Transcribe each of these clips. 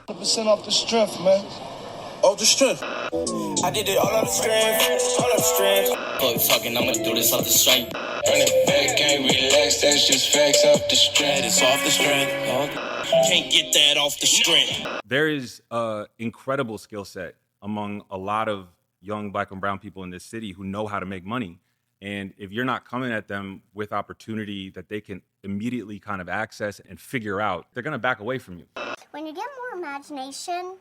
100% off the strength, man. Off the strength. I did it all on the strength, all on the strength. Fuck talking, I'ma do this off the strength. Run it back, can't relax, that's just facts off the strength. It's off the strength. Can't get that off the strength. There is an incredible skill set among a lot of young Black and brown people in this city who know how to make money. And if you're not coming at them with opportunity that they can immediately kind of access and figure out, they're going to back away from you. When you get more imagination,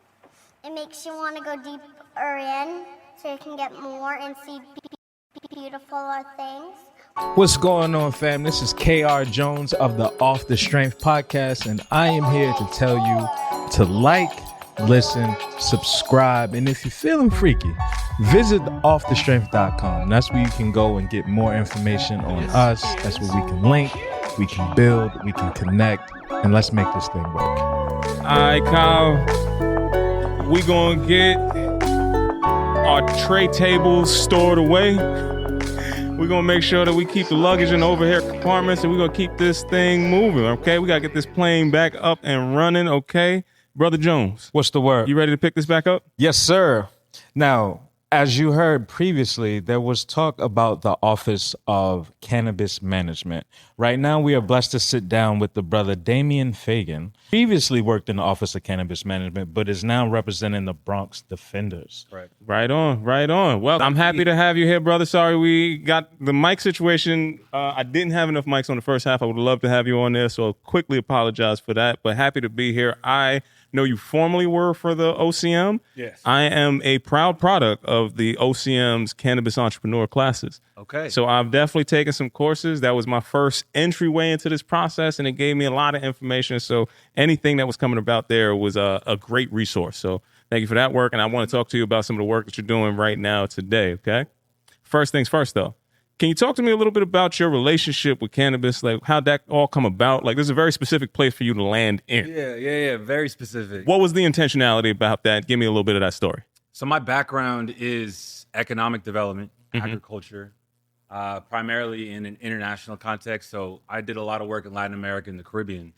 it makes you want to go deeper in so you can get more and see beautiful things. What's going on, fam? This is KR Jones of the Off the Strength podcast, and I am here to tell you to like, listen, subscribe, and if you're feeling freaky, visit offthestrength.com. That's where you can go and get more information on us. That's where we can link, we can build, we can connect, and let's make this thing work. All right, Kyle, we gonna get our tray tables stored away. We're gonna make sure that we keep the luggage in the overhead compartments, and we're gonna keep this thing moving, okay? We gotta get this plane back up and running, okay? Brother Jones. What's the word? You ready to pick this back up? Yes, sir. Now, as you heard previously, there was talk about the Office of Cannabis Management. Right now, we are blessed to sit down with the brother Damian Fagon. Previously worked in the Office of Cannabis Management, but is now representing the Bronx Defenders. Right on. Well, I'm happy to have you here, brother. Sorry we got the mic situation. I didn't have enough mics on the first half. I would love to have you on there, so I'll quickly apologize for that, but happy to be here. I know you formerly were for the OCM. Yes. I am a proud product of the OCM's Cannabis Entrepreneur classes. Okay. So I've definitely taken some courses. That was my first entryway into this process, and it gave me a lot of information. So anything that was coming about there was a great resource. So thank you for that work, and I want to talk to you about some of the work that you're doing right now today, okay? First things first, though. Can you talk to me a little bit about your relationship with cannabis? Like, how'd that all come about? Like, this is a very specific place for you to land in. Yeah. Very specific. What was the intentionality about that? Give me a little bit of that story. So my background is economic development, agriculture, primarily in an international context. So I did a lot of work in Latin America and the Caribbean.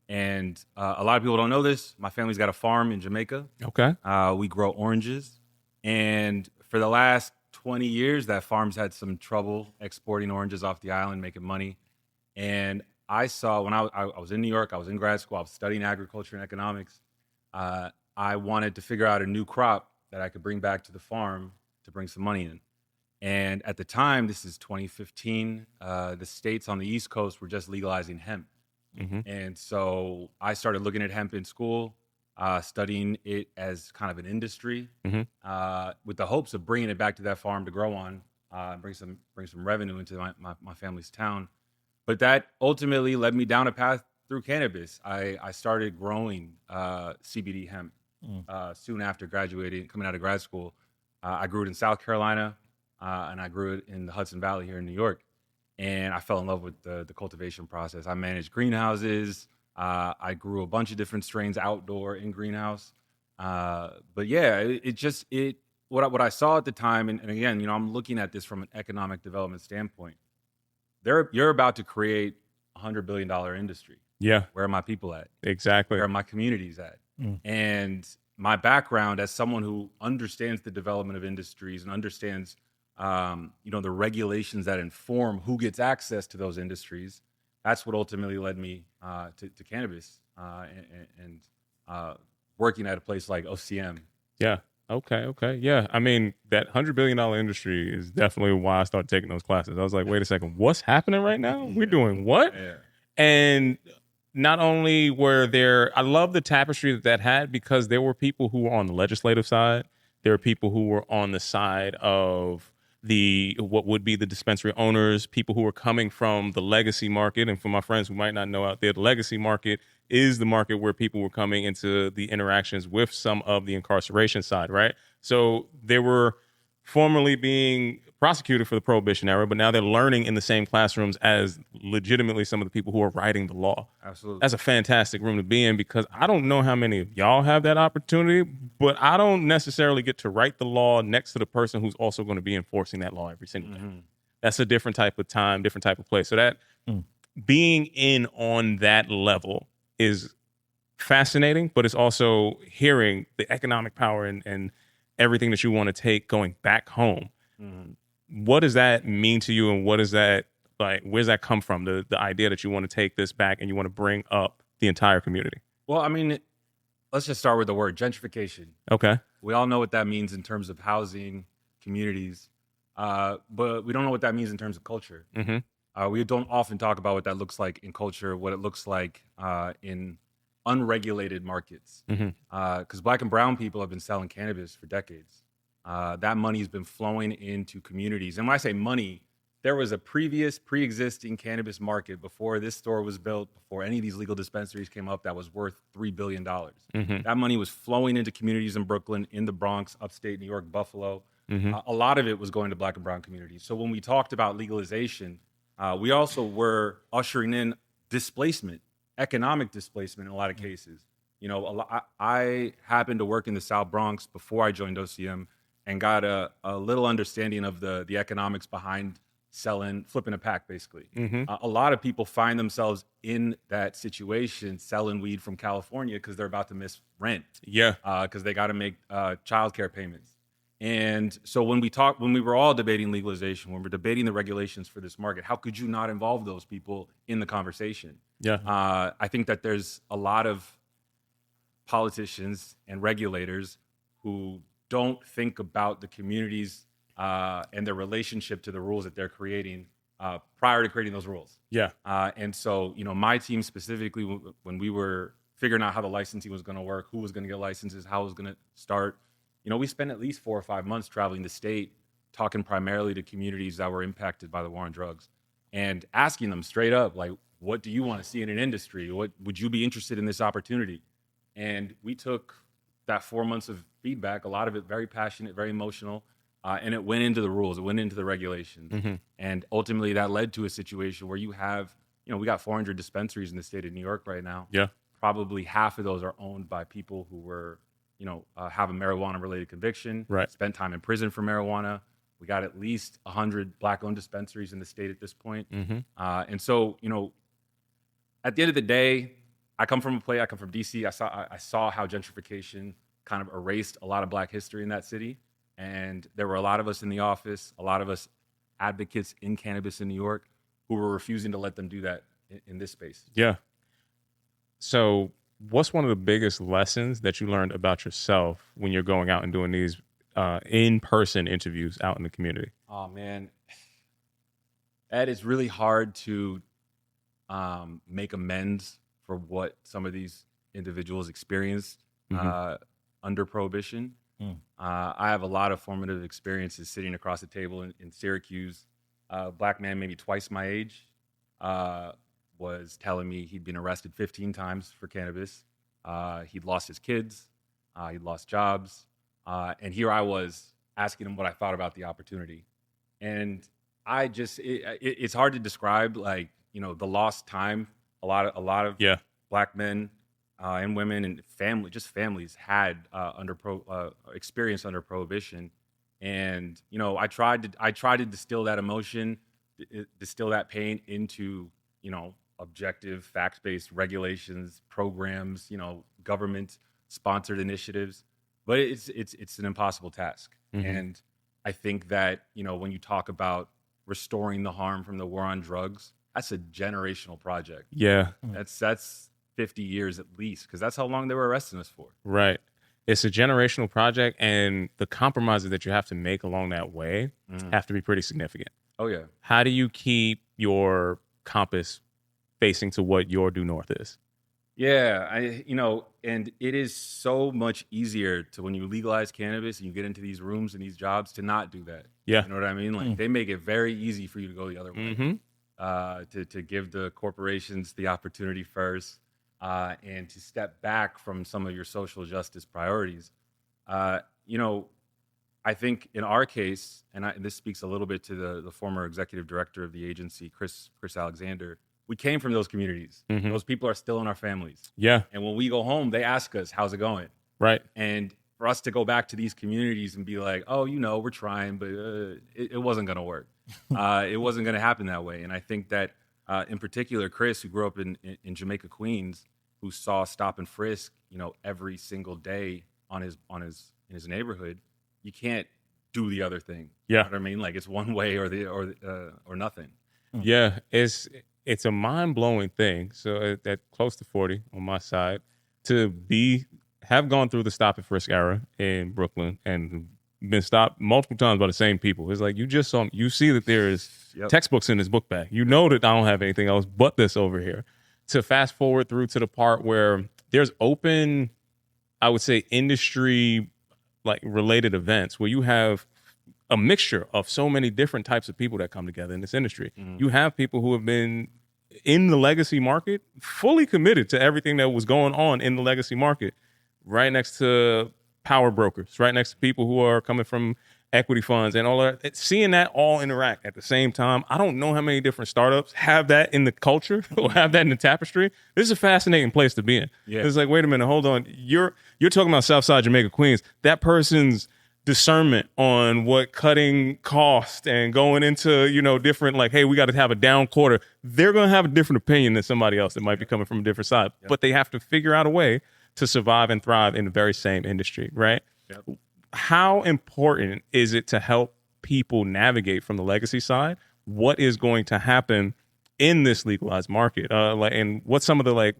And a lot of people don't know this. My family's got a farm in Jamaica. Okay. We grow oranges. And for the last 20 years, that farm's had some trouble exporting oranges off the island, making money. And I saw when I was in New York, I was in grad school, I was studying agriculture and economics. I wanted to figure out a new crop that I could bring back to the farm to bring some money in. And at the time, this is 2015, the states on the East Coast were just legalizing hemp. And so I started looking at hemp in school, studying it as kind of an industry, with the hopes of bringing it back to that farm to grow on, bring some revenue into my family's town. But that ultimately led me down a path through cannabis. I started growing CBD hemp soon after graduating, coming out of grad school. I grew it in South Carolina, and I grew it in the Hudson Valley here in New York. And I fell in love with the cultivation process. I managed greenhouses. I grew a bunch of different strains outdoor in greenhouse. But yeah, what I saw at the time, and again, I'm looking at this from an economic development standpoint. You're about to create $100 billion industry. Yeah. Where are my people at? Exactly. Where are my communities at? And my background as someone who understands the development of industries and understands the regulations that inform who gets access to those industries, that's what ultimately led me to cannabis and working at a place like OCM. Yeah. Okay. Yeah. I mean, that $100 billion industry is definitely why I started taking those classes. I was like, wait a second, what's happening right now? We're doing what? Yeah. And not only were there, I love the tapestry that had, because there were people who were on the legislative side. There were people who were on the side of what would be the dispensary owners, people who are coming from the legacy market. And for my friends who might not know out there, the legacy market is the market where people were coming into the interactions with some of the incarceration side, right? So they were formerly being prosecuted for the Prohibition era, but now they're learning in the same classrooms as legitimately some of the people who are writing the law. Absolutely. That's a fantastic room to be in, because I don't know how many of y'all have that opportunity, but I don't necessarily get to write the law next to the person who's also going to be enforcing that law every single day. That's a different type of time, different type of place. So that being in on that level is fascinating, but it's also hearing the economic power and everything that you want to take going back home. What does that mean to you, and what is that like? Where's that come from? The idea that you want to take this back and you want to bring up the entire community. Well, I mean, let's just start with the word gentrification. Okay. We all know what that means in terms of housing, communities, but we don't know what that means in terms of culture. We don't often talk about what that looks like in culture, what it looks like in unregulated markets. Because Black and brown people have been selling cannabis for decades. That money has been flowing into communities. And when I say money, there was a pre-existing cannabis market before this store was built, before any of these legal dispensaries came up, that was worth $3 billion. That money was flowing into communities in Brooklyn, in the Bronx, upstate New York, Buffalo. A lot of it was going to Black and brown communities. So when we talked about legalization, we also were ushering in displacement, economic displacement in a lot of cases. You know, I happened to work in the South Bronx before I joined OCM and got a little understanding of the economics behind flipping a pack, basically. A lot of people find themselves in that situation selling weed from California because they're about to miss rent. Because they got to make childcare payments. And so when we were all debating legalization, when we're debating the regulations for this market, how could you not involve those people in the conversation? I think that there's a lot of politicians and regulators who don't think about the communities and their relationship to the rules that they're creating prior to creating those rules. And so, you know, my team specifically, when we were figuring out how the licensing was going to work, who was going to get licenses, how it was going to start, you know, we spent at least 4 or 5 months traveling the state, talking primarily to communities that were impacted by the war on drugs and asking them straight up, like, what do you want to see in an industry? What would you be interested in this opportunity? And we took that 4 months of feedback, a lot of it very passionate, very emotional, and it went into the rules, it went into the regulations. And ultimately that led to a situation where you have, you know, we got 400 dispensaries in the state of New York right now. Probably half of those are owned by people who were, you know, have a marijuana-related conviction, spent time in prison for marijuana. We got at least 100 Black-owned dispensaries in the state at this point. And so, you know, at the end of the day, I come from DC. I saw how gentrification kind of erased a lot of Black history in that city. And there were a lot of us in the office, a lot of us advocates in cannabis in New York who were refusing to let them do that in this space. So what's one of the biggest lessons that you learned about yourself when you're going out and doing these in-person interviews out in the community? Oh, man. Ed, it's really hard to make amends for what some of these individuals experienced under Prohibition. I have a lot of formative experiences sitting across the table in Syracuse. A Black man, maybe twice my age, was telling me he'd been arrested 15 times for cannabis. He'd lost his kids. He'd lost jobs. And here I was asking him what I thought about the opportunity. And I just, it's hard to describe, like, you know, the lost time. A lot of Black men and women and families had experience under Prohibition. And, you know, I tried to distill that emotion, distill that pain into, you know, objective, fact-based regulations, programs, you know, government-sponsored initiatives. But it's an impossible task. And I think that, you know, when you talk about restoring the harm from the war on drugs, that's a generational project. That's 50 years at least, because that's how long they were arresting us for. It's a generational project, and the compromises that you have to make along that way have to be pretty significant. How do you keep your compass facing to what your due north is? You know, and it is so much easier to, when you legalize cannabis and you get into these rooms and these jobs, to not do that. You know what I mean? Like, they make it very easy for you to go the other way, to give the corporations the opportunity first, and to step back from some of your social justice priorities. You know, I think in our case, and this speaks a little bit to the former executive director of the agency, Chris Alexander, we came from those communities. Those people are still in our families. And when we go home, they ask us, how's it going? And for us to go back to these communities and be like, oh, you know, we're trying, but it wasn't going to work. It wasn't going to happen that way. And I think that in particular, Chris, who grew up in Jamaica, Queens, who saw stop and frisk, every single day in his neighborhood, you can't do the other thing. Yeah. You know what I mean? Like it's one way or nothing. Yeah, it's a mind-blowing thing. So at close to 40 on my side, to have gone through the stop and frisk era in Brooklyn and been stopped multiple times by the same people. It's like you see that there is textbooks in this book bag. You know that I don't have anything else but this over here. To fast forward through to the part where there's open, I would say, industry like related events where you have a mixture of so many different types of people that come together in this industry. You have people who have been in the legacy market, fully committed to everything that was going on in the legacy market, right next to power brokers, right next to people who are coming from equity funds and all that. Seeing that all interact at the same time. I don't know how many different startups have that in the culture or have that in the tapestry. This is a fascinating place to be in. Yeah. It's like, wait a minute, hold on. You're talking about Southside Jamaica, Queens. That person's discernment on what cutting cost and going into, different, like, hey, we got to have a down quarter. They're going to have a different opinion than somebody else that might be coming from a different side. Yep. But they have to figure out a way to survive and thrive in the very same industry, right? Yep. How important is it to help people navigate from the legacy side? What is going to happen in this legalized market? And what's some of the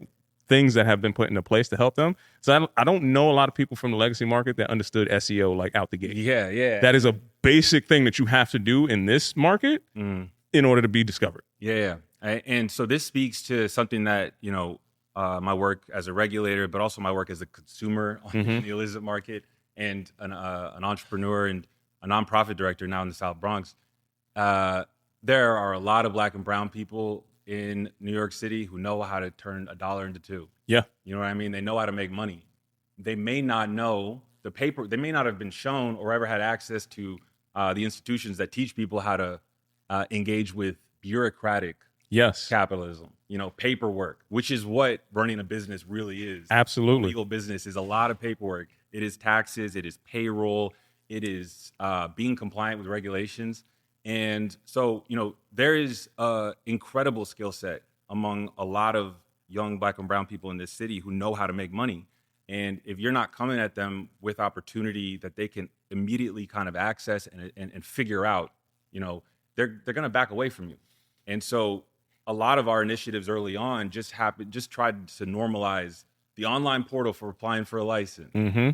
things that have been put into place to help them? So I don't know a lot of people from the legacy market that understood SEO out the gate. Yeah. That is a basic thing that you have to do in this market in order to be discovered. Yeah. And so this speaks to something that, my work as a regulator, but also my work as a consumer in the illicit market and an entrepreneur and a nonprofit director now in the South Bronx. There are a lot of Black and brown people in New York City who know how to turn a dollar into two. Yeah. You know what I mean? They know how to make money. They may not know the paper. They may not have been shown or ever had access to the institutions that teach people how to engage with bureaucratic capitalism, paperwork, which is what running a business really is. Absolutely. Legal business is a lot of paperwork. It is taxes. It is payroll. It is being compliant with regulations. And so, there is an incredible skill set among a lot of young Black and brown people in this city who know how to make money. And if you're not coming at them with opportunity that they can immediately kind of access and figure out, they're going to back away from you. And so a lot of our initiatives early on just tried to normalize the online portal for applying for a license,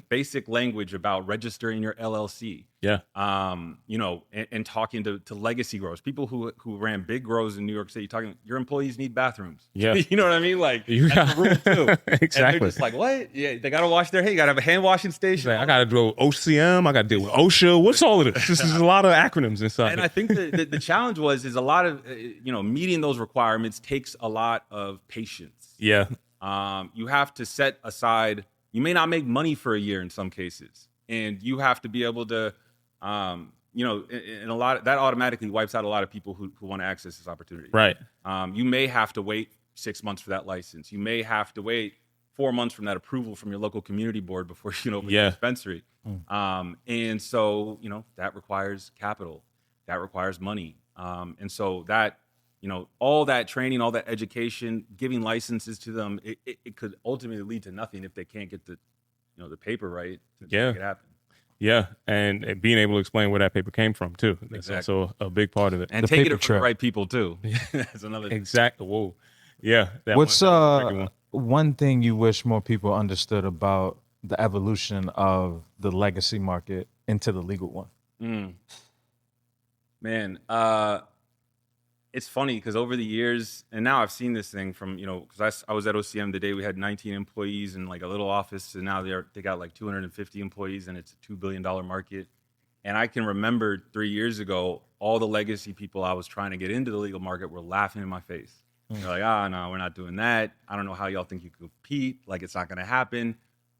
basic language about registering your LLC, and talking to legacy growers, people who ran big grows in New York City, talking, your employees need bathrooms. Yeah. You know what I mean? Like, that's the rule too. Exactly. And they're just like, what? Yeah, they got to wash their hands. You got to have a hand washing station. I got to do OCM. I got to deal with OSHA. What's all of this? This is a lot of acronyms inside. And I think the challenge is a lot of, meeting those requirements takes a lot of patience. Yeah. You have to set aside, you may not make money for a year in some cases, and you have to be able to, and a lot that automatically wipes out a lot of people who want to access this opportunity. Right. You may have to wait 6 months for that license. You may have to wait 4 months from that approval from your local community board before you can open your dispensary. And so, that requires capital, that requires money. And so that, all that training, all that education, giving licenses to them, it could ultimately lead to nothing if they can't get the paper right to make it happen. Yeah, and being able to explain where that paper came from too. That's also a big part of it. And taking it from the right people too. That's another thing. Exactly. Whoa. Yeah. What's one thing you wish more people understood about the evolution of the legacy market into the legal one? Man, it's funny because over the years, and now I've seen this thing from, because I was at OCM the day we had 19 employees in like a little office, and now they got like 250 employees, and it's a $2 billion market. And I can remember 3 years ago, all the legacy people I was trying to get into the legal market were laughing in my face. They're like, no, we're not doing that. I don't know how y'all think you could compete. Like, it's not going to happen.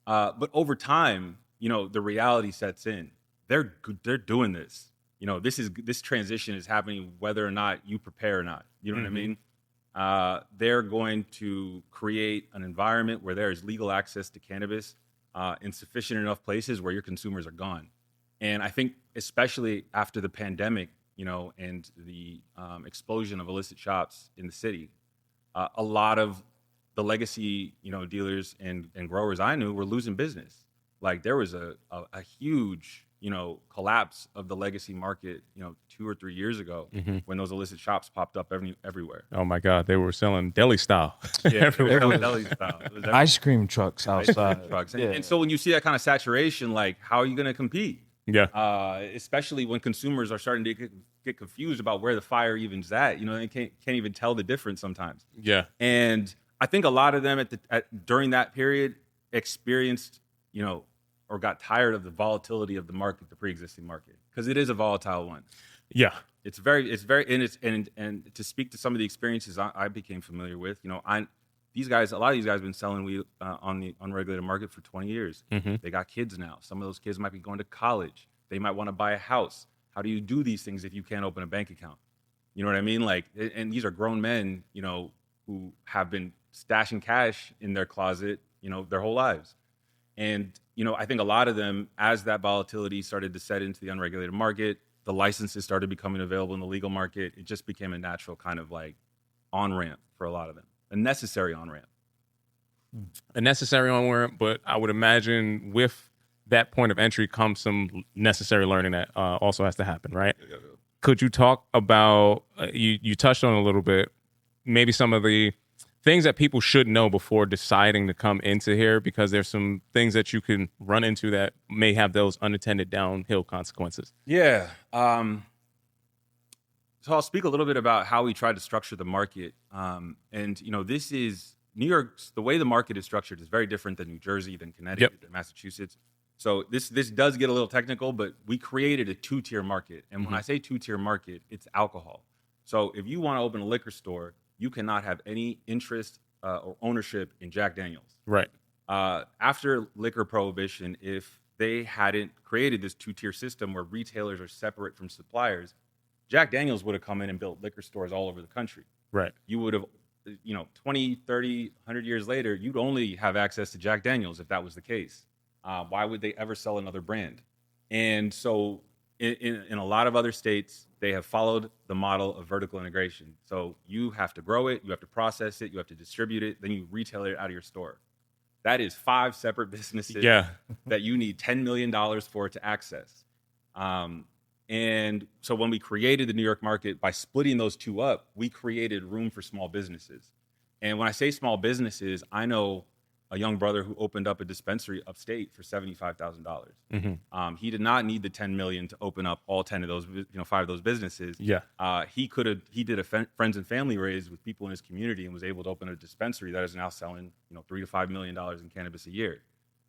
But over time, the reality sets in. They're doing this. This transition is happening whether or not you prepare or not. You know what I mean? They're going to create an environment where there is legal access to cannabis in sufficient enough places where your consumers are gone. And I think especially after the pandemic, and the explosion of illicit shops in the city, a lot of the legacy, dealers and growers I knew were losing business. Like there was a huge, collapse of the legacy market, 2 or 3 years ago when those illicit shops popped up everywhere. Oh my God, they were selling deli style. Yeah, they were selling deli style. It was Ice cream trucks outside. trucks. And so when you see that kind of saturation, like how are you going to compete? Yeah. Especially when consumers are starting to get confused about where the fire even's at. They can't even tell the difference sometimes. Yeah. And I think a lot of them during that period experienced, or got tired of the volatility of the market, the pre-existing market, because it is a volatile one. Yeah. It's very, and to speak to some of the experiences I became familiar with, a lot of these guys have been selling weed on the unregulated market for 20 years. They got kids now. Some of those kids might be going to college. They might want to buy a house. How do you do these things if you can't open a bank account? You know what I mean? Like, and these are grown men, who have been stashing cash in their closet, their whole lives. And, I think a lot of them, as that volatility started to set into the unregulated market, the licenses started becoming available in the legal market. It just became a natural kind of like on-ramp for a lot of them, a necessary on-ramp. A necessary on-ramp, but I would imagine with that point of entry comes some necessary learning that also has to happen, right? Could you talk about, you touched on a little bit, maybe some of the things that people should know before deciding to come into here, because there's some things that you can run into that may have those unintended downhill consequences. Yeah. So I'll speak a little bit about how we try to structure the market. And, this is New York's, the way the market is structured is very different than New Jersey, than Connecticut, than Massachusetts. So this does get a little technical, but we created a 2-tier market. And when I say 2-tier market, it's alcohol. So if you want to open a liquor store, you cannot have any interest or ownership in Jack Daniels. Right. After liquor prohibition, if they hadn't created this 2-tier system where retailers are separate from suppliers, Jack Daniels would have come in and built liquor stores all over the country. Right. You would have, 20, 30, 100 years later, you'd only have access to Jack Daniels if that was the case. Why would they ever sell another brand? And so in a lot of other states, they have followed the model of vertical integration. So you have to grow it, you have to process it, you have to distribute it, then you retail it out of your store. That is 5 separate businesses that you need $10 million for to access. And so when we created the New York market, by splitting those two up, we created room for small businesses. And when I say small businesses, I know a young brother who opened up a dispensary upstate for $75,000. He did not need the $10 million to open up all 10 of those, 5 of those businesses. He did a friends and family raise with people in his community and was able to open a dispensary that is now selling, $3 to $5 million in cannabis a year.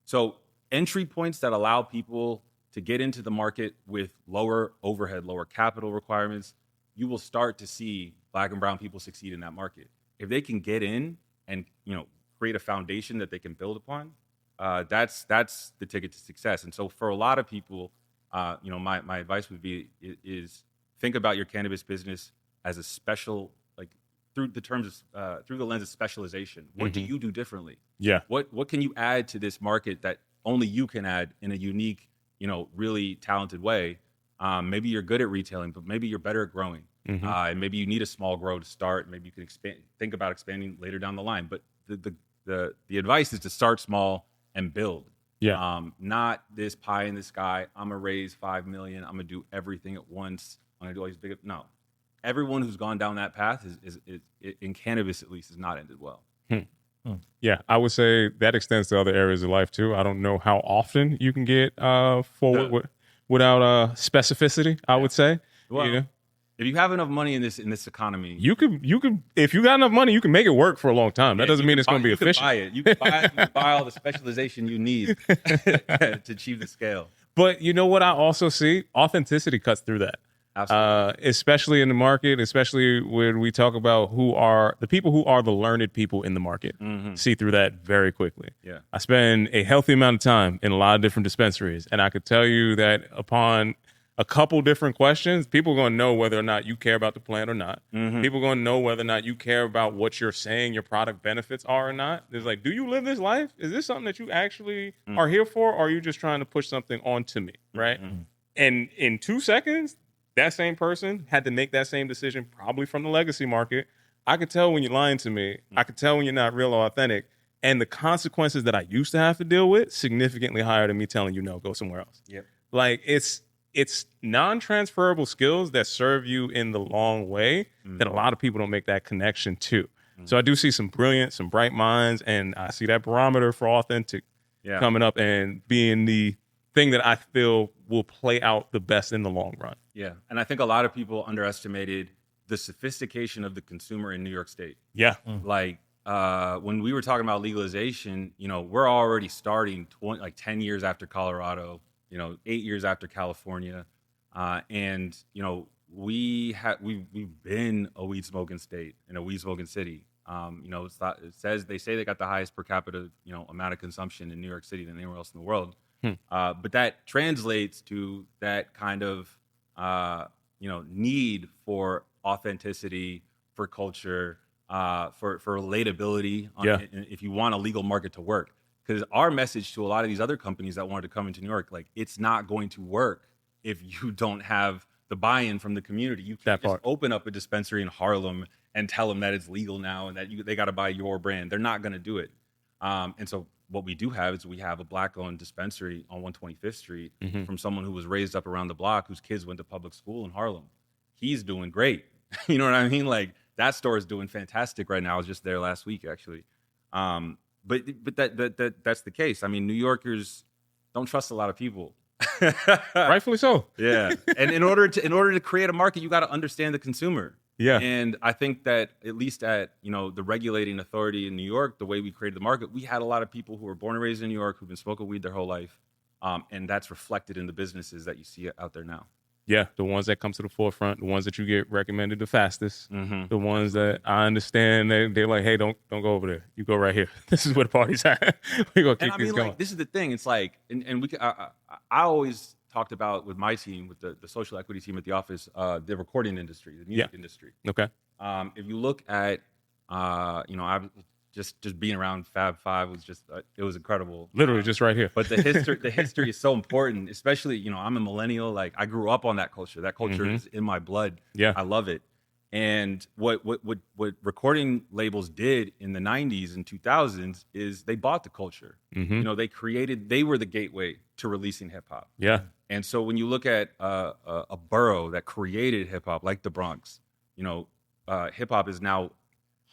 So entry points that allow people to get into the market with lower overhead, lower capital requirements, you will start to see Black and brown people succeed in that market. If they can get in and, create a foundation that they can build upon, that's the ticket to success. And so for a lot of people, my advice would be is think about your cannabis business as a special, like through the lens of specialization. What do you do differently? Yeah. What can you add to this market that only you can add in a unique, really talented way? Maybe you're good at retailing, but maybe you're better at growing. And maybe you need a small grow to start. Maybe you can think about expanding later down the line. But the advice is to start small and build. Not this pie in the sky. I'm gonna raise $5 million. I'm gonna do everything at once. I'm gonna do all these big. No, everyone who's gone down that path is in cannabis at least has not ended well. Yeah, I would say that extends to other areas of life too. I don't know how often you can get forward without specificity. I would say. Well, if you have enough money in this economy, you could if you got enough money, you can make it work for a long time. That doesn't mean it's going to be efficient. You can buy all the specialization you need to achieve the scale. But you know what I also see? Authenticity cuts through that. Absolutely. Especially in the market, especially when we talk about who are the people who are the learned people in the market. See through that very quickly. Yeah. I spend a healthy amount of time in a lot of different dispensaries, and I could tell you that upon a couple different questions, people are going to know whether or not you care about the plant or not. People are going to know whether or not you care about what you're saying your product benefits are or not. It's like, do you live this life? Is this something that you actually are here for, or are you just trying to push something onto me, right? And in 2 seconds, that same person had to make that same decision probably from the legacy market. I could tell when you're lying to me. I could tell when you're not real or authentic. And the consequences that I used to have to deal with significantly higher than me telling you no, go somewhere else. Yep. Like it's non-transferable skills that serve you in the long way that a lot of people don't make that connection to. So I do see some brilliant, some bright minds, and I see that barometer for authentic coming up and being the thing that I feel will play out the best in the long run. Yeah. And I think a lot of people underestimated the sophistication of the consumer in New York State. Yeah. Like when we were talking about legalization, we're already starting 10 years after Colorado, 8 years after California. And we've been a weed smoking state and a weed smoking city. They say they got the highest per capita, amount of consumption in New York City than anywhere else in the world. But that translates to that kind of, need for authenticity, for culture, for relatability. If you want a legal market to work, because our message to a lot of these other companies that wanted to come into New York, like it's not going to work if you don't have the buy-in from the community. You can't just open up a dispensary in Harlem and tell them that it's legal now and that they got to buy your brand. They're not going to do it. And so what we do have is we have a Black-owned dispensary on 125th Street from someone who was raised up around the block, whose kids went to public school in Harlem. He's doing great. You know what I mean? Like that store is doing fantastic right now. I was just there last week, actually. But that's the case. I mean, New Yorkers don't trust a lot of people. Rightfully so. Yeah. And in order to create a market, you got to understand the consumer. Yeah. And I think that at least at, the regulating authority in New York, the way we created the market, we had a lot of people who were born and raised in New York who've been smoking weed their whole life. And that's reflected in the businesses that you see out there now. Yeah, the ones that come to the forefront, the ones that you get recommended the fastest, the ones that I understand they're like, hey, don't go over there. You go right here. This is where the party's at. We're gonna keep this going. Like, this is the thing. It's like, and we I always talked about with my team, with the social equity team at the office, the recording industry, the music industry. Okay. If you look at, I've just being around Fab Five was just it was incredible. Literally just right here. But the history is so important, especially I'm a millennial. Like I grew up on that culture. That culture is in my blood. Yeah, I love it. And what recording labels did in the 90s and 2000s is they bought the culture. They were the gateway to releasing hip hop. Yeah. And so when you look at a borough that created hip hop, like the Bronx, hip hop is now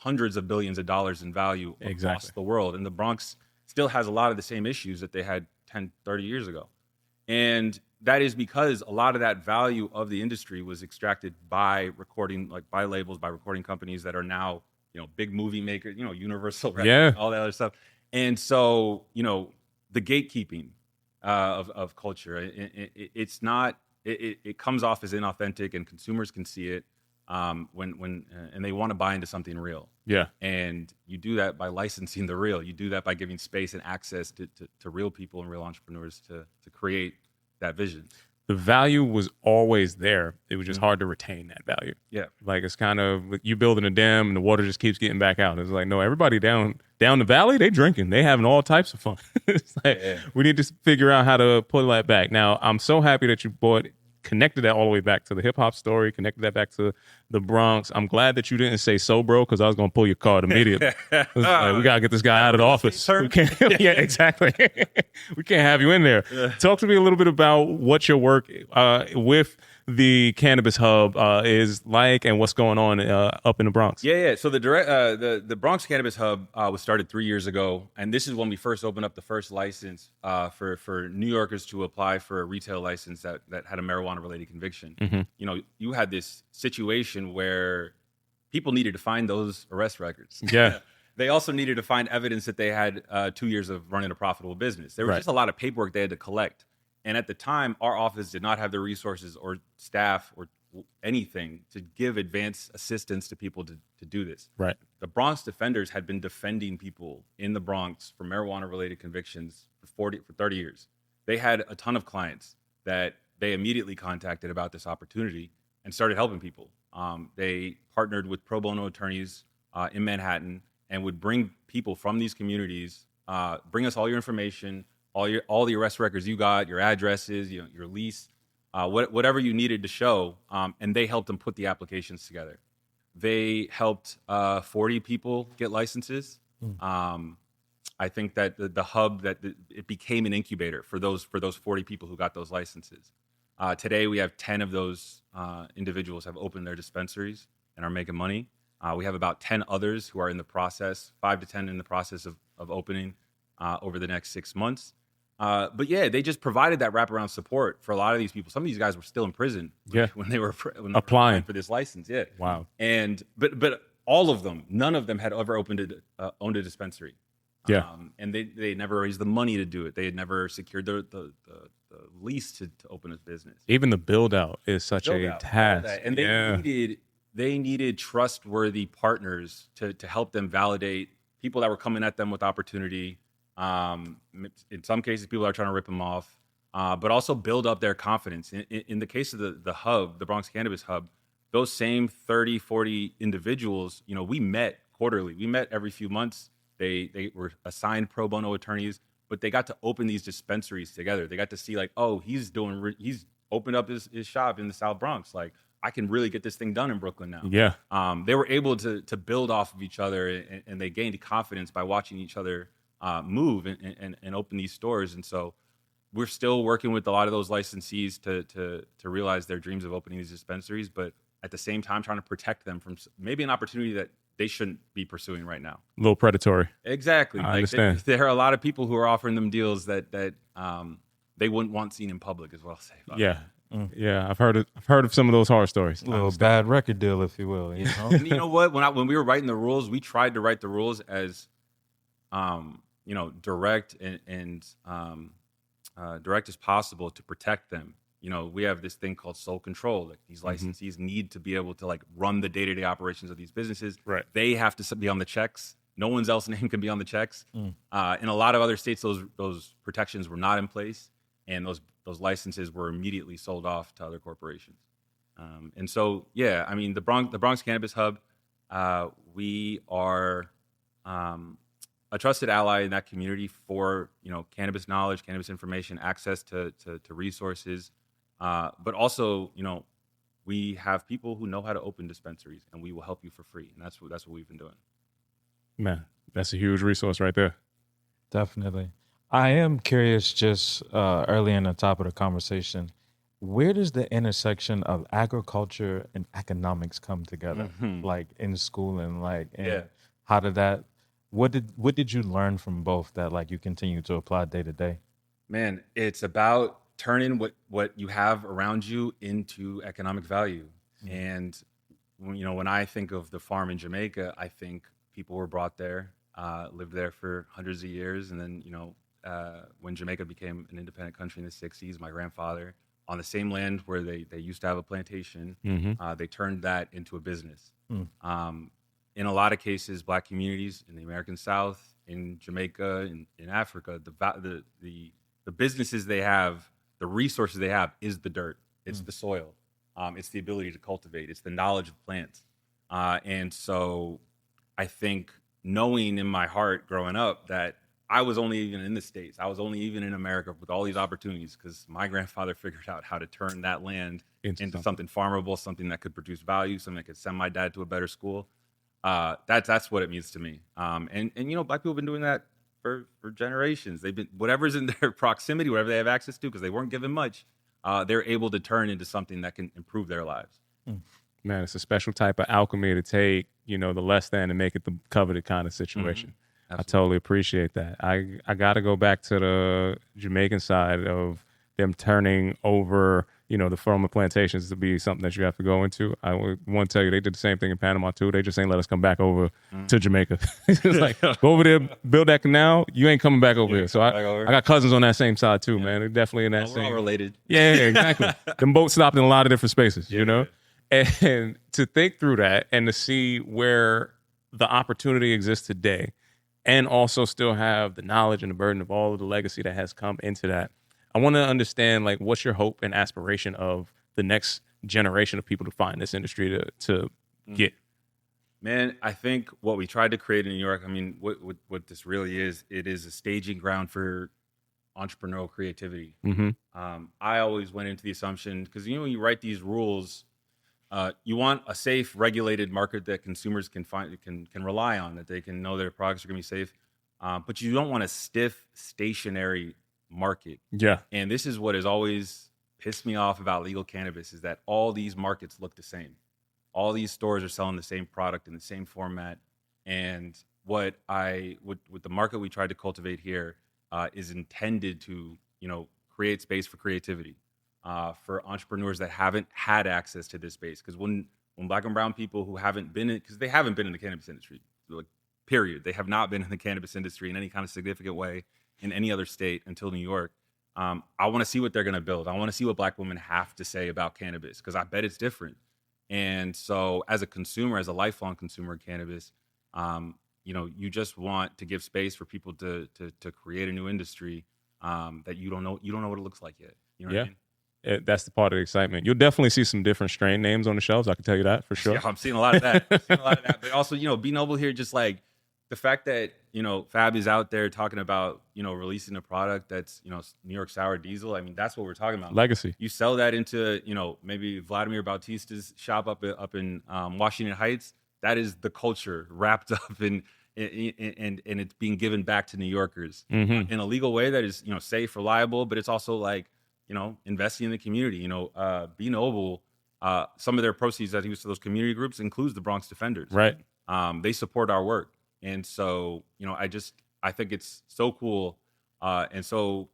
hundreds of billions of dollars in value across the world. And the Bronx still has a lot of the same issues that they had 10, 30 years ago. And that is because a lot of that value of the industry was extracted by recording, like by labels, by recording companies that are now, big movie makers, Universal Records, all that other stuff. And so, the gatekeeping of culture, it's not, it comes off as inauthentic and consumers can see it. When they want to buy into something real. Yeah. And you do that by licensing the real. You do that by giving space and access to real people and real entrepreneurs to create that vision. The value was always there. It was just hard to retain that value. Yeah. Like it's kind of you building a dam and the water just keeps getting back out. It's like, no, everybody down the valley, they drinking. They having all types of fun. It's like, we need to figure out how to pull that back. Now, I'm so happy that you connected that all the way back to the hip hop story, connected that back to the Bronx. I'm glad that you didn't say so, bro, because I was going to pull your card immediately. Like, we got to get this guy out of the office. We can't, yeah, exactly. We can't have you in there. Talk to me a little bit about what your work with the Cannabis Hub is like and what's going on up in the Bronx. Yeah. So the Bronx Cannabis Hub was started 3 years ago, and this is when we first opened up the first license for New Yorkers to apply for a retail license that had a marijuana-related conviction. You had this situation where people needed to find those arrest records. Yeah. They also needed to find evidence that they had 2 years of running a profitable business. There was just a lot of paperwork they had to collect. And at the time, our office did not have the resources or staff or anything to give advanced assistance to people to do this. Right. The Bronx Defenders had been defending people in the Bronx for marijuana-related convictions for 30 years. They had a ton of clients that they immediately contacted about this opportunity and started helping people. They partnered with pro bono attorneys in Manhattan and would bring people from these communities, bring us all your information, all the arrest records you got, your addresses, your lease, whatever you needed to show, and they helped them put the applications together. they helped 40 people get licenses. I think that the hub it became an incubator for those 40 people who got those licenses. Today we have 10 of those individuals have opened their dispensaries and are making money. We have about 10 others who are in the process, 5 to 10 in the process of opening over the next 6 months. But yeah, they just provided that wraparound support for a lot of these people. Some of these guys were still in prison when they were applying for this license. Yeah, wow. And but all of them, none of them had ever owned a dispensary. Yeah, and they never raised the money to do it. They had never secured the lease to open a business. Even the build out is such a task, and they needed trustworthy partners to help them validate people that were coming at them with opportunity. In some cases, people are trying to rip them off, but also build up their confidence. In the case of the hub, the Bronx Cannabis Hub, those same 30, 40 individuals, we met quarterly. We met every few months. They were assigned pro bono attorneys, but they got to open these dispensaries together. They got to see like, oh, he's opened up his shop in the South Bronx. Like, I can really get this thing done in Brooklyn now. Yeah. They were able to build off of each other, and they gained confidence by watching each other move and open these stores. And so we're still working with a lot of those licensees to realize their dreams of opening these dispensaries, but at the same time trying to protect them from maybe an opportunity that they shouldn't be pursuing right now. A little predatory. Exactly. I understand. There are a lot of people who are offering them deals that they wouldn't want seen in public, is what I'll say about that. Yeah, I've heard of some of those horror stories. A little bad record deal, if you will. You know? And you know what? When we were writing the rules, we tried to write the rules as, direct and direct as possible to protect them. We have this thing called sole control. Like, these licensees need to be able to like run the day-to-day operations of these businesses. Right. They have to be on the checks. No one's else's name can be on the checks. In a lot of other states, those protections were not in place, and those licenses were immediately sold off to other corporations. And so, yeah, I mean, the Bronx Cannabis Hub, we are a trusted ally in that community for cannabis knowledge, cannabis information, access to resources. But also, we have people who know how to open dispensaries, and we will help you for free. And that's what we've been doing. Man, that's a huge resource right there. Definitely. I am curious, just early in the top of the conversation, where does the intersection of agriculture and economics come together? Like in school and how did that, what did you learn from both that like you continue to apply day to day? Man, it's about turning what you have around you into economic value. And when I think of the farm in Jamaica, I think people were brought there, lived there for hundreds of years, and then when Jamaica became an independent country in the 60s, my grandfather, on the same land where they used to have a plantation, they turned that into a business. In a lot of cases, Black communities in the American South, in Jamaica, in Africa, the businesses they have, the resources they have is the dirt, it's the soil, it's the ability to cultivate, it's the knowledge of plants. And so I think knowing in my heart growing up that I was only even in the States, I was only even in America with all these opportunities because my grandfather figured out how to turn that land into something farmable, something that could produce value, something that could send my dad to a better school. That's what it means to me. And Black people have been doing that for generations. They've been, whatever's in their proximity, whatever they have access to, because they weren't given much, they're able to turn into something that can improve their lives. Man, it's a special type of alchemy to take, the less than and make it the coveted kind of situation. I totally appreciate that. I got to go back to the Jamaican side of them turning over, the former plantations to be something that you have to go into. I want to tell you, they did the same thing in Panama too. They just ain't let us come back over to Jamaica. It's like, go over there, build that canal. You ain't coming back over here. So I got cousins on that same side too, man. They're definitely in that same. We're all related. Yeah, exactly. Them boats stopped in a lot of different spaces, And to think through that and to see where the opportunity exists today, and also still have the knowledge and the burden of all of the legacy that has come into that. I want to understand, like, what's your hope and aspiration of the next generation of people to find this industry to get? Man, I think what we tried to create in New York, I mean, what this really is, it is a staging ground for entrepreneurial creativity. I always went into the assumption, because when you write these rules, You want a safe, regulated market that consumers can rely on, that they can know their products are going to be safe. But you don't want a stiff, stationary market. Yeah. And this is what has always pissed me off about legal cannabis is that all these markets look the same. All these stores are selling the same product in the same format. And what the market we tried to cultivate here is intended to, create space for creativity. For entrepreneurs that haven't had access to this space. Because when Black and brown people who haven't been in, because they haven't been in the cannabis industry, like, period. They have not been in the cannabis industry in any kind of significant way in any other state until New York. I want to see what they're going to build. I want to see what Black women have to say about cannabis, because I bet it's different. And so as a consumer, as a lifelong consumer of cannabis, you just want to give space for people to create a new industry that you don't know what it looks like yet. You know what I mean? That's the part of the excitement. You'll definitely see some different strain names on the shelves. I can tell you that for sure. Yeah, I'm seeing a lot of that. But also, Be Noble here, just like the fact that, Fab is out there talking about, releasing a product that's, New York Sour Diesel. I mean, that's what we're talking about. Legacy. You sell that into, maybe Vladimir Bautista's shop up in Washington Heights. That is the culture wrapped up in and it's being given back to New Yorkers in a legal way that is, safe, reliable, but it's also like, investing in the community. Be Noble, some of their proceeds that he was to those community groups includes the Bronx Defenders. Right. They support our work. And so, I think it's so cool and so,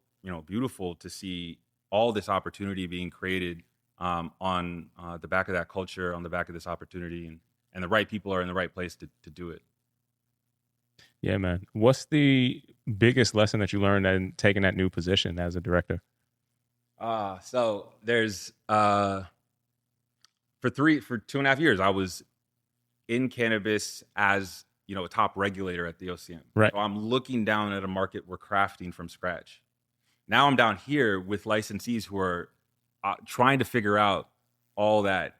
beautiful to see all this opportunity being created on the back of that culture, on the back of this opportunity, and the right people are in the right place to do it. Yeah, man. What's the biggest lesson that you learned in taking that new position as a director? So there's for 2.5 years, I was in cannabis as, a top regulator at the OCM. Right. So I'm looking down at a market we're crafting from scratch. Now I'm down here with licensees who are trying to figure out all that.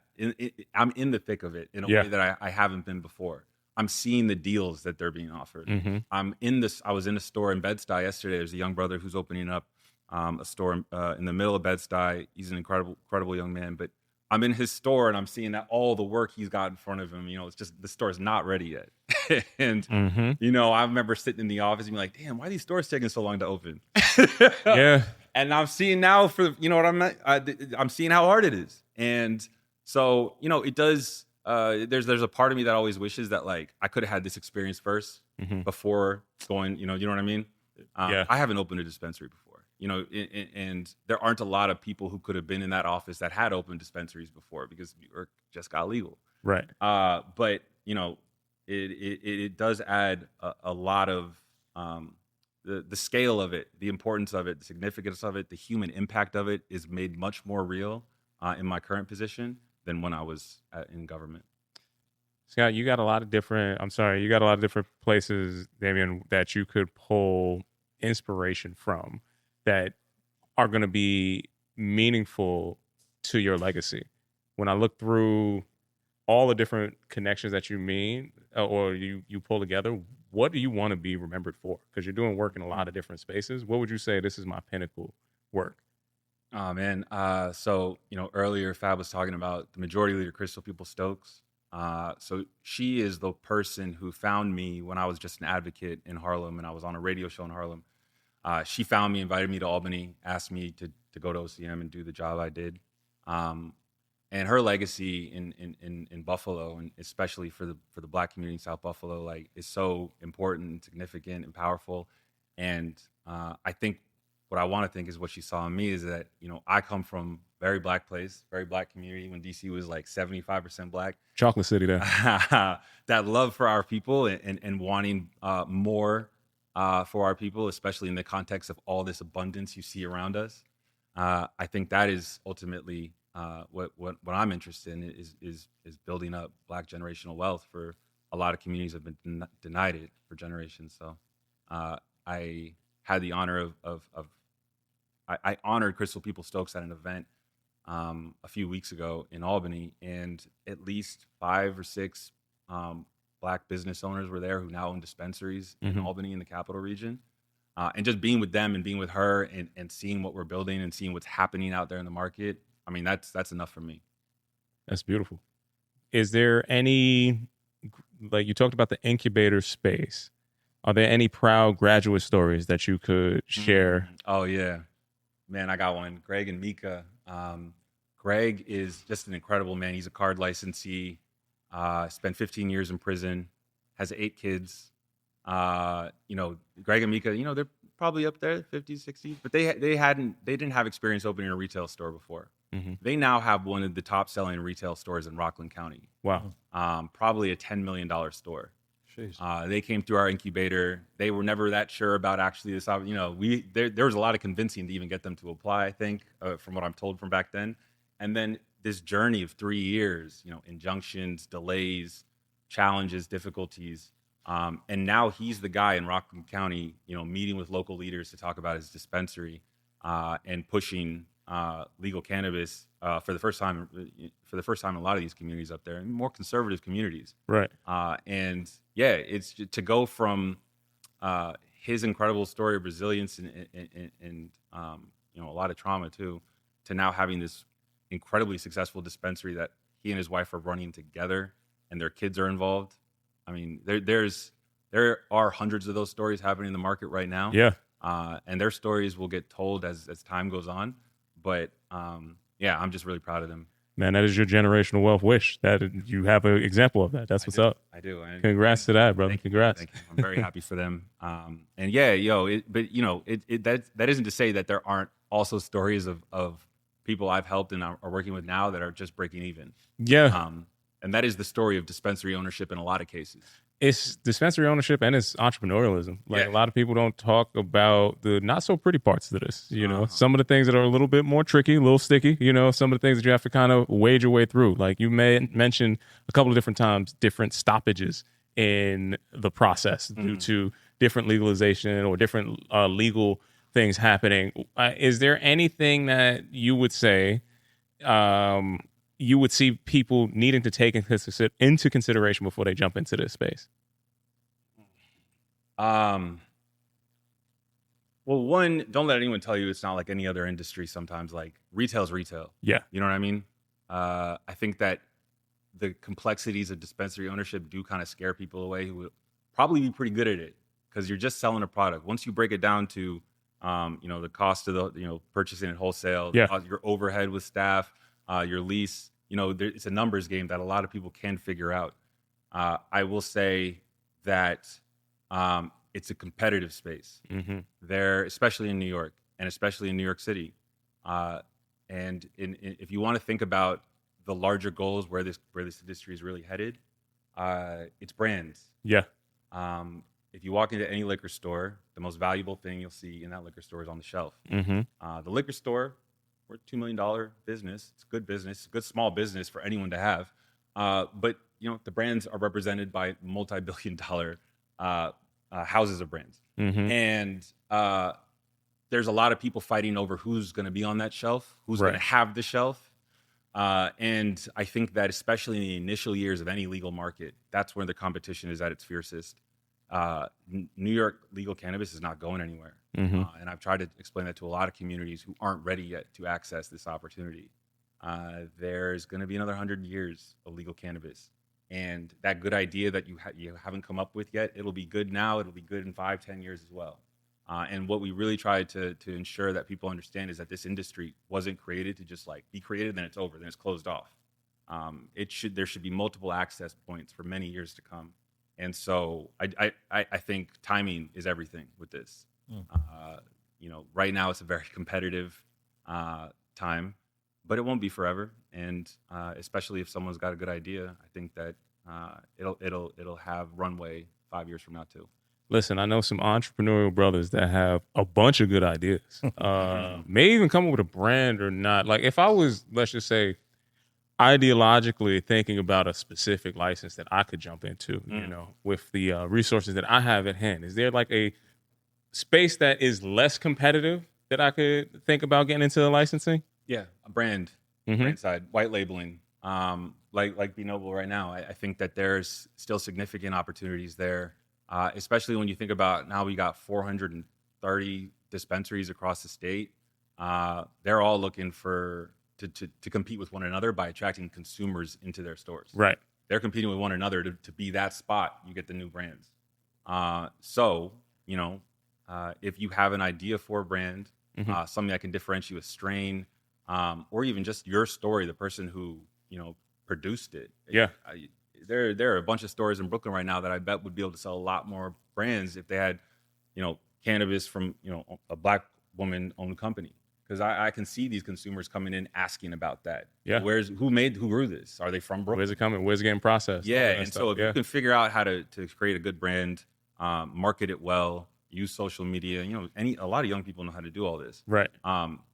I'm in the thick of it in a way that I haven't been before. I'm seeing the deals that they're being offered. I was in a store in Bed-Stuy yesterday. There's a young brother who's opening up a store in the middle of Bed-Stuy. He's an incredible young man, but I'm in his store and I'm seeing that all the work he's got in front of him, it's just the store is not ready yet. And, I remember sitting in the office and being like, damn, why are these stores taking so long to open? Yeah. And I'm seeing now I'm seeing how hard it is. And so, it does, there's a part of me that always wishes that like I could have had this experience first before going, you know what I mean? I haven't opened a dispensary before. And there aren't a lot of people who could have been in that office that had opened dispensaries before because New York just got legal. Right. But it does add a lot of the scale of it, the importance of it, the significance of it, the human impact of it is made much more real in my current position than when I was in government. Scott, you got a lot of different places, Damian, that you could pull inspiration from that are going to be meaningful to your legacy. When I look through all the different connections that you you pull together, what do you want to be remembered for? Because you're doing work in a lot of different spaces. What would you say this is my pinnacle work? Oh, man. So, earlier Fab was talking about the majority leader, Crystal People-Stokes. So she is the person who found me when I was just an advocate in Harlem and I was on a radio show in Harlem. She found me, invited me to Albany, asked me to go to OCM and do the job I did. And her legacy in Buffalo, and especially for the Black community in South Buffalo, like is so important and significant and powerful. And I think what I want to think is what she saw in me is that, I come from very Black place, very Black community when DC was like 75% Black. Chocolate City there. That love for our people and wanting more for our people, especially in the context of all this abundance you see around us. I think that is ultimately what I'm interested in is building up Black generational wealth for a lot of communities that have been denied it for generations. So I had the honor I honored Crystal People-Stokes at an event a few weeks ago in Albany, and at least 5 or 6 Black business owners were there who now own dispensaries in Albany in the capital region. And just being with them and being with her and seeing what we're building and seeing what's happening out there in the market, I mean, that's enough for me. That's beautiful. Is there any, like you talked about the incubator space, are there any proud graduate stories that you could share? Oh yeah, man, I got one. Greg and Mika. Greg is just an incredible man. He's a card licensee. Spent 15 years in prison. Has 8 kids. Greg and Mika. They're probably up there, 50s, 60s, but they didn't have experience opening a retail store before. Mm-hmm. They now have one of the top selling retail stores in Rockland County. Wow. Probably a $10 million store. They came through our incubator. They were never that sure about actually this. There was a lot of convincing to even get them to apply, I think, from what I'm told from back then. And then this journey of 3 years, injunctions, delays, challenges, difficulties. And now he's the guy in Rockland County, meeting with local leaders to talk about his dispensary and pushing legal cannabis for the first time in a lot of these communities up there, and more conservative communities. Right. And yeah, it's to go from his incredible story of resilience and a lot of trauma too, to now having this incredibly successful dispensary that he and his wife are running together, and their kids are involved. I mean, there are hundreds of those stories happening in the market right now. Yeah. And their stories will get told as time goes on. But yeah, I'm just really proud of them. Man, that is your generational wealth wish. That you have an example of that. That's what's up. I do. And congrats to that, brother. Congrats. Thank you. I'm very happy for them. And yeah, that isn't to say that there aren't also stories of people I've helped and are working with now that are just breaking even. Yeah. And that is the story of dispensary ownership in a lot of cases. It's dispensary ownership and it's entrepreneurialism. Like, a lot of people don't talk about the not so pretty parts of this. Some of the things that are a little bit more tricky, a little sticky. Some of the things that you have to kind of wade your way through. Like you mentioned a couple of different times, different stoppages in the process due to different legalization or different legal things happening. Is there anything that you would say you would see people needing to take into consideration before they jump into this space? Well, one, don't let anyone tell you it's not like any other industry. Sometimes, like, retail's retail. Yeah. You know what I mean? I think that the complexities of dispensary ownership do kind of scare people away who would probably be pretty good at it, because you're just selling a product. Once you break it down to, the cost of the, purchasing it wholesale, your overhead with staff, your lease, it's a numbers game that a lot of people can figure out. I will say that it's a competitive space there, especially in New York and especially in New York City. And if you want to think about the larger goals where this industry is really headed, it's brands. Yeah. If you walk into any liquor store, the most valuable thing you'll see in that liquor store is on the shelf. The liquor store, we're a $2 million business. It's a good business. It's a good small business for anyone to have. But the brands are represented by multi-billion-dollar houses of brands. And there's a lot of people fighting over who's going to be on that shelf, who's going to have the shelf. And I think that especially in the initial years of any legal market, that's where the competition is at its fiercest. New York legal cannabis is not going anywhere. And I've tried to explain that to a lot of communities who aren't ready yet to access this opportunity. There's going to be another 100 years of legal cannabis. And that good idea that you haven't come up with yet, it'll be good now. It'll be good in 5-10 years as well. And what we really try to ensure that people understand is that this industry wasn't created to just like be created, then it's over, then it's closed off. There should be multiple access points for many years to come. And so I think timing is everything with this. Right now it's a very competitive time, but it won't be forever. And especially if someone's got a good idea, I think that it'll have runway 5 years from now too. Listen, I know some entrepreneurial brothers that have a bunch of good ideas. May even come up with a brand or not. Like if I was, let's just say, ideologically thinking about a specific license that I could jump into, with the resources that I have at hand, is there like a space that is less competitive that I could think about getting into the licensing? Yeah, a brand side, white labeling, like Be Noble right now. I think that there's still significant opportunities there, especially when you think about now we got 430 dispensaries across the state. They're all looking for to compete with one another by attracting consumers into their stores. Right. They're competing with one another to be that spot. You get the new brands. So, if you have an idea for a brand, something that can differentiate with strain, or even just your story, the person who, produced it. Yeah. There are a bunch of stores in Brooklyn right now that I bet would be able to sell a lot more brands if they had, cannabis from, a Black woman-owned company. Because I can see these consumers coming in asking about that. Yeah. Who grew this? Are they from Brooklyn? Where's it coming? Where's it getting processed? Yeah, All that and stuff. so if you can figure out how to create a good brand, market it well, use social media, a lot of young people know how to do all this. Right.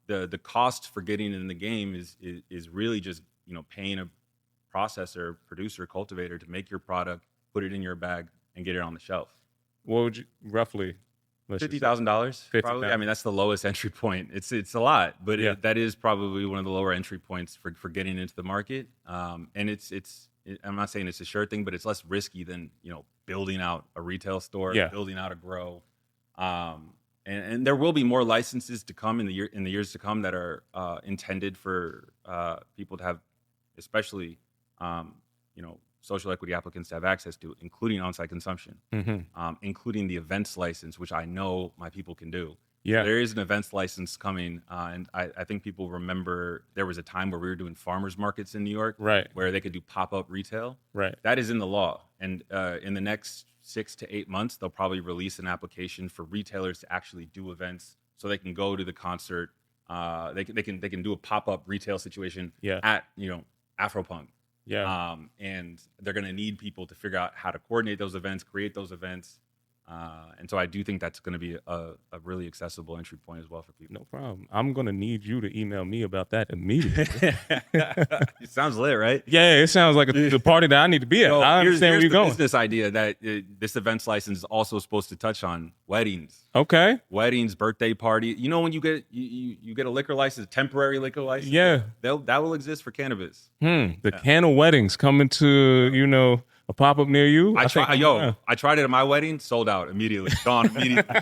The cost for getting in the game is really just paying a processor, producer, cultivator to make your product, put it in your bag, and get it on the shelf. What would you roughly? $50,000 probably. I mean, that's the lowest entry point. It's a lot, but that is probably one of the lower entry points for getting into the market. And I'm not saying it's a sure thing, but it's less risky than building out a retail store, building out a grow. And there will be more licenses to come in the years to come that are intended for people to have, especially social equity applicants to have access to, including on-site consumption, including the events license, which I know my people can do. Yeah. There is an events license coming, and I think people remember there was a time where we were doing farmers markets in New York, right, where they could do pop-up retail. Right. That is in the law, and in the next 6 to 8 months, they'll probably release an application for retailers to actually do events, so they can go to the concert. They can do a pop-up retail situation at Afropunk. Yeah. And they're going to need people to figure out how to coordinate those events, create those events. And so I do think that's going to be a really accessible entry point as well for people. No problem. I'm going to need you to email me about that immediately. It sounds lit, right? Yeah, it sounds like the party that I need to be at. I understand where you're going. Business idea that this events license is also supposed to touch on weddings. Okay. Weddings, birthday party. When you get you get a liquor license, a temporary liquor license. Yeah. That will exist for cannabis. The can of weddings coming to, a pop-up near you? I tried it at my wedding, sold out immediately. Gone immediately.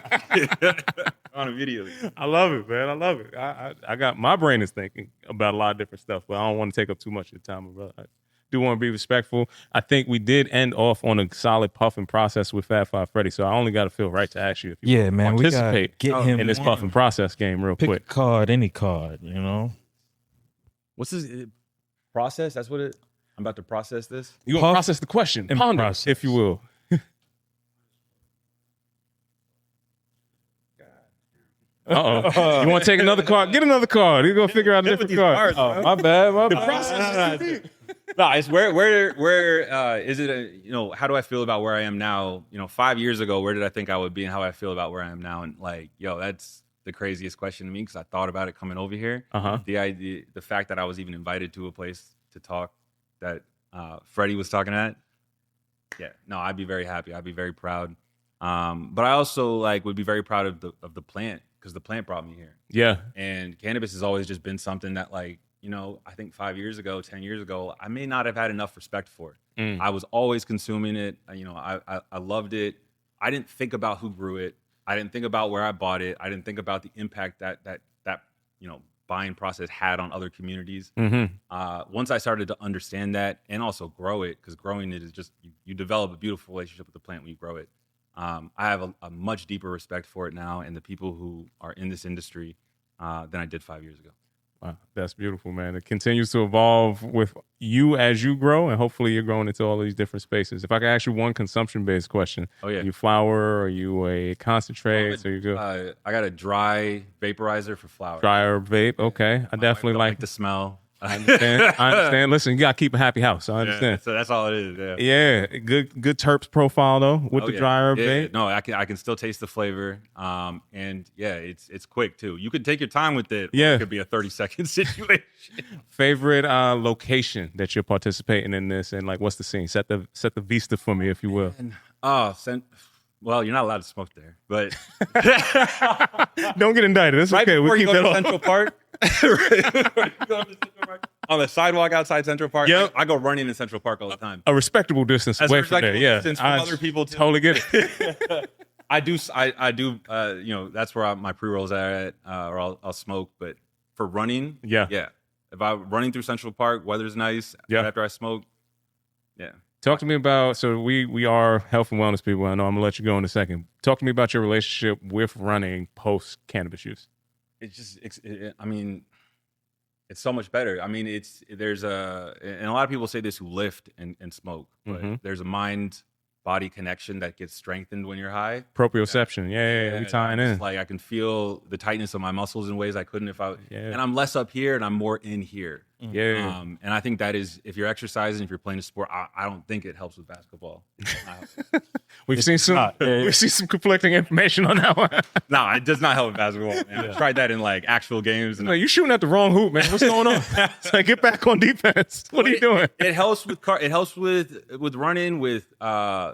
Gone immediately. I love it, man. I love it. I got my brain is thinking about a lot of different stuff, but I don't want to take up too much of your time, brother. I do want to be respectful. I think we did end off on a solid puffing process with Fat Five Freddy, so I only got to feel right to ask you if you participate we get him in this puffing process game real Pick quick. a card, any card, What's this process? That's what it. I'm about to process this. You want to process the question, and ponder, process. if you will. Uh-oh. You want to take another card? Get another card. You're going to figure out a different card. Oh, my bad. The process is No, it's where is it? How do I feel about where I am now? 5 years ago, where did I think I would be, and how I feel about where I am now? And that's the craziest question to me because I thought about it coming over here. The fact that I was even invited to a place to talk that Freddie was talking at. Yeah, no, I'd be very happy. I'd be very proud. But I also would be very proud of the plant because the plant brought me here. Yeah. And cannabis has always just been something that I think 5 years ago, 10 years ago, I may not have had enough respect for it. I was always consuming it. I loved it. I didn't think about who grew it. I didn't think about where I bought it. I didn't think about the impact that buying process had on other communities. Once I started to understand that and also grow it, because growing it is just, you develop a beautiful relationship with the plant when you grow it. I have a much deeper respect for it now and the people who are in this industry than I did 5 years ago. Wow, that's beautiful, man. It continues to evolve with you as you grow, and hopefully you're growing into all these different spaces. If I could ask you one consumption-based question. Oh, yeah. Are you flower? Are you a concentrate? So you go. I got a dry vaporizer for flower. Dryer vape, okay. I definitely like the smell. I understand. Listen, you got to keep a happy house. I understand. Yeah, so that's all it is. Yeah. Yeah. Good terps profile though with the dryer vape. No, I can still taste the flavor. And yeah, it's quick too. You could take your time with it. Yeah. It could be a 30-second situation. Favorite location that you're participating in this, and what's the scene? Set the vista for me, if you will. Well, you're not allowed to smoke there, but don't get indicted. It's right okay. before We you keep go that to on. Central Park. On the sidewalk outside Central Park. Yep. I go running in Central Park all the time. A respectable distance away from there. Yeah, distance from other people too. Totally get it. I do. That's where my pre rolls are at, or I'll smoke. But for running, yeah, if I'm running through Central Park, weather's nice. Yeah. After I smoke, yeah. Talk to me about, so we are health and wellness people. I know I'm going to let you go in a second. Talk to me about your relationship with running post cannabis use. I mean, it's so much better. I mean, and a lot of people say this who lift and smoke, but there's a mind-body connection that gets strengthened when you're high. Proprioception. Yeah. We tying in. Like I can feel the tightness of my muscles in ways I couldn't and I'm less up here and I'm more in here. Yeah. And I think that is, if you're exercising, if you're playing a sport, I don't think it helps with basketball. We've seen some conflicting information on that one. No, it does not help with basketball. Man. I tried that in like actual games. And like, you're shooting at the wrong hoop, man. What's going on? It's like, get back on defense. What are you doing? It helps with running, with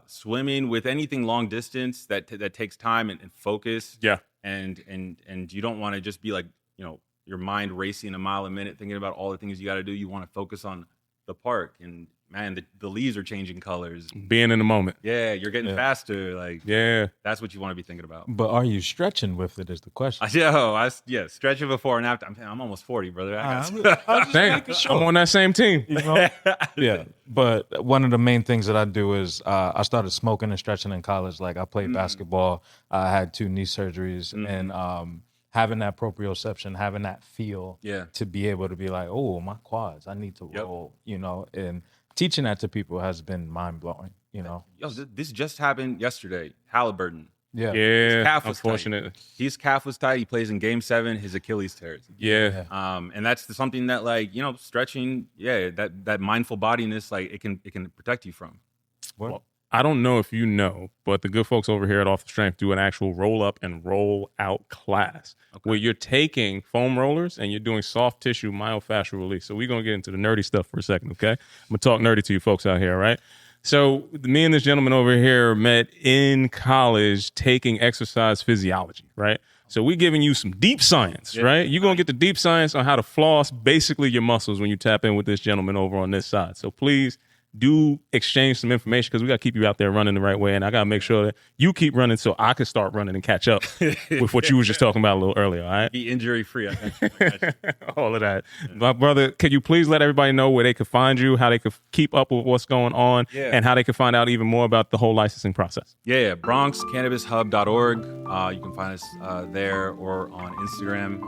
swimming, with anything long distance that takes time and focus. Yeah. And you don't want to just be like, your mind racing a mile a minute, thinking about all the things you got to do. You want to focus on the park, and man, the leaves are changing colors. Being in the moment. Yeah, you're getting faster. Like, that's what you want to be thinking about. But are you stretching with it? Is the question. Stretching before and after. I'm almost 40, brother. Dang, I'm on that same team. Yeah, but one of the main things that I do is I started smoking and stretching in college. Like I played basketball. I had 2 knee surgeries, and having that proprioception, having that feel to be able to be like, oh, my quads, I need to roll, and teaching that to people has been mind-blowing, Yo, this just happened yesterday. Halliburton. Yeah, his calf was unfortunate. Tight. His calf was tight. He plays in Game 7. His Achilles tears. Yeah. And that's something that, like, stretching, that mindful bodiness, like, it can protect you from. Well, I don't know if you know, but the good folks over here at Off the Strength do an actual roll up and roll out class where you're taking foam rollers and you're doing soft tissue myofascial release. So we're going to get into the nerdy stuff for a second, okay? I'm going to talk nerdy to you folks out here, all right? So me and this gentleman over here met in college taking exercise physiology, right? So we're giving you some deep science, right? You're going to get the deep science on how to floss basically your muscles when you tap in with this gentleman over on this side. So please do exchange some information because we got to keep you out there running the right way. And I got to make sure that you keep running so I can start running and catch up with what you was just talking about a little earlier, all right? Be injury-free. All of that. My brother, could you please let everybody know where they could find you, how they could keep up with what's going on, and how they can find out even more about the whole licensing process? Yeah, BronxCannabisHub.org. You can find us there or on Instagram.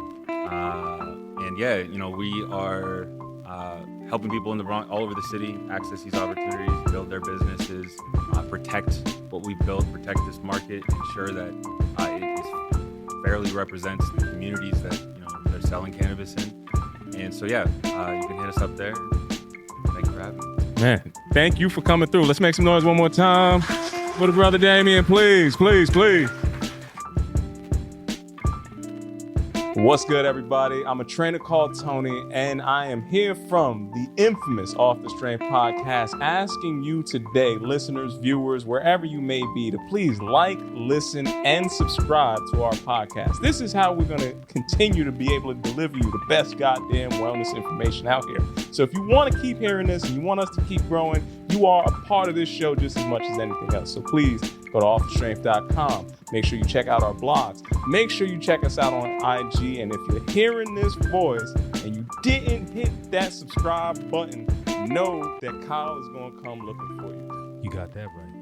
We are helping people in the Bronx, all over the city, access these opportunities, build their businesses, protect what we've built, protect this market, ensure that it fairly represents the communities that they're selling cannabis in. And so, you can hit us up there. Thank you for having me. Man, thank you for coming through. Let's make some noise one more time for the brother Damian, please. What's good, everybody? I'm a trainer called Tony, and I am here from the infamous Off the Strength podcast, asking you today, listeners, viewers, wherever you may be, to please like, listen, and subscribe to our podcast. This is how we're going to continue to be able to deliver you the best goddamn wellness information out here. So if you want to keep hearing this and you want us to keep growing, you are a part of this show just as much as anything else. So please go to offthestrength.com. Make sure you check out our blogs. Make sure you check us out on IG. And if you're hearing this voice and you didn't hit that subscribe button, know that Kyle is going to come looking for you. You got that right.